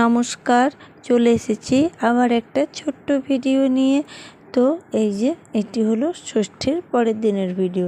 নমস্কার, চলে এসেছি আবার একটা ছোট্ট ভিডিও নিয়ে। তো এই যে এটি হলো ষষ্ঠীর পরের দিনের ভিডিও।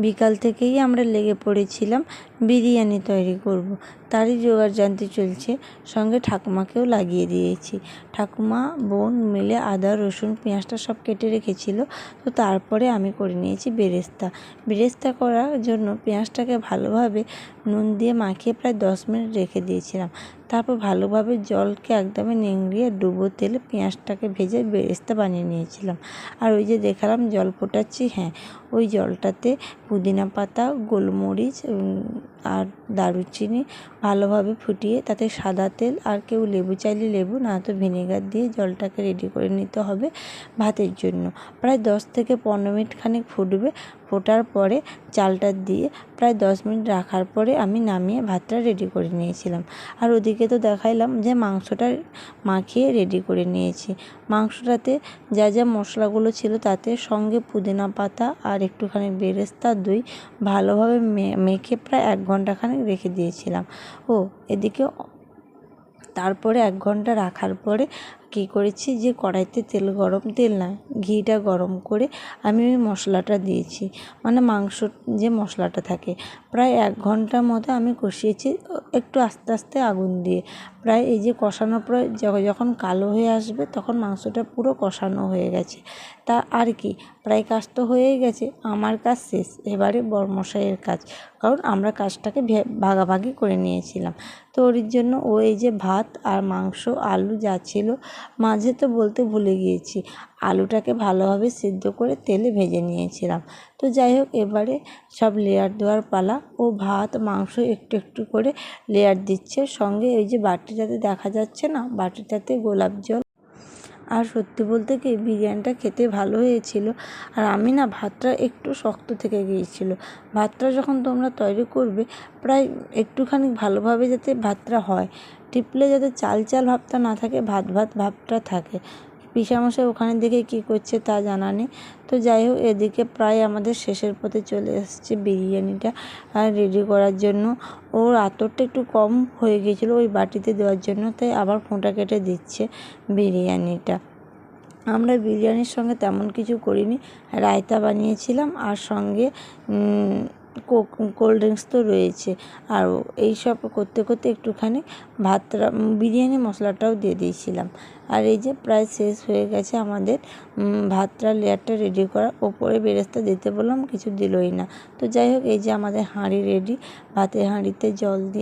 বিকাল থেকেই আমরা লেগে পড়েছিলাম বিরিয়ানি তৈরি করব, তারই জোগাড় জানতে চলছে। সঙ্গে ঠাকুমাকেও লাগিয়ে দিয়েছি। ঠাকুমা বোন মিলে আদা রসুন পেঁয়াজটা সব কেটে রেখেছিল। তো তারপরে আমি করে নিয়েছি বেরেস্তা। বেরেস্তা করার জন্য পেঁয়াজটাকে ভালোভাবে নুন দিয়ে মাখিয়ে প্রায় 10 মিনিট রেখে দিয়েছিলাম। তারপর ভালোভাবে জলকে একদমই নিংড়িয়ে ডুবো তেলে পেঁয়াজটাকে ভেজে বেরেস্তা বানিয়ে নিয়েছিলাম। আর ওই যে দেখালাম জল ফোটাচ্ছি, হ্যাঁ ওই জলটাতে পুদিনা পাতা, গোলমরিচ আর দারুচিনি ভালোভাবে ফুটিয়ে তাতে সাদা তেল, আর কেউ লেবু চাইলে লেবু, না তো ভিনেগার দিয়ে জলটাকে রেডি করে নিতে হবে ভাতের জন্য। প্রায় 10 থেকে 15 মিনিট খানিক ফুটবে। ফোটার পরে চালটা দিয়ে প্রায় 10 মিনিট রাখার পরে আমি নামিয়ে ভাতটা রেডি করে নিয়েছিলাম। আর ওদিকে তো দেখাইলাম যে মাংসটা মাখিয়ে রেডি করে নিয়েছি। মাংসটাতে যা যা মশলাগুলো ছিল তাতে সঙ্গে পুদিনা পাতা আর একটুখানি বেরেস্তা, দই ভালোভাবে মেখে প্রায় 1 ঘন্টা খানিক রেখে দিয়েছিলাম। এদিকে তারপরে 1 ঘন্টা রাখার পরে কী করেছি, যে কড়াইতে তেল না ঘিটা গরম করে আমি ওই মশলাটা দিয়েছি, মানে মাংসর যে মশলাটা থাকে। প্রায় 1 ঘন্টার মতো আমি কষিয়েছি একটু আস্তে আস্তে আগুন দিয়ে। প্রায় এই যে কষানোর পরে যখন কালো হয়ে আসবে তখন মাংসটা পুরো কষানো হয়ে গেছে। তা আর কি, প্রায় কাজ তো হয়েই গেছে, আমার কাজ শেষ। এবারে বরমশাইয়ের কাজ, কারণ আমরা কাজটাকে ভাগাভাগি করে নিয়েছিলাম। তো ওর জন্য ও এই যে ভাত আর মাংস আলু যা ছিল, মাঝে তো বলতে ভুলে গিয়েছি, আলুটাকে ভালোভাবে সিদ্ধ করে তেলে ভেজে নিয়েছিলাম। তো যাই হোক, এবারে সব লেয়ার দেওয়ার পালা। ও ভাত মাংস একটু একটু করে লেয়ার দিচ্ছে। সঙ্গে ওই যে বাটিটাতে দেখা যাচ্ছে না, বাটিটাতে গোলাপ জল। আর সত্যি বলতে কি, বিরিয়ানিটা খেতে ভালো হয়েছিল। আর আমি না, ভাতটা একটু শক্ত থেকে গিয়েছিল। ভাতটা যখন তোমরা তৈরি করবে, প্রায় একটুখানি ভালোভাবে যাতে ভাতটা হয়, টিপলে যাতে চাল চাল ভাবটা না থাকে, ভাত ভাত ভাবটা থাকে। পিসামশাই ওখানে দেখে কী করছে তা জানা নেই। তো যাই হোক, এদিকে প্রায় আমাদের শেষের পথে চলে এসেছে বিরিয়ানিটা রেডি করার জন্য। ওর আতরটা একটু কম হয়ে গিয়েছিলো ওই বাটিতে দেওয়ার জন্য, তাই আবার ফোঁটা কেটে দিচ্ছে বিরিয়ানিটা। আমরা বিরিয়ানির সঙ্গে তেমন কিছু করিনি, রায়তা বানিয়েছিলাম আর সঙ্গে কোল্ড ড্রিঙ্কস তো রয়েছে। আর এই সব করতে করতে একটুখানি ভাতটা, বিরিয়ানি মশলাটাও দিয়ে দিয়েছিলাম। আর এই যে প্রায় শেষ হয়ে গেছে আমাদের ভাতটা, লেয়ারটা রেডি করা। ওপরে বেরেস্তা দিতে বললাম, কিছু দিলই না। তো যাই হোক, এই যে আমাদের হাঁড়ি রেডি। ভাতের হাঁড়িতে জল দিয়ে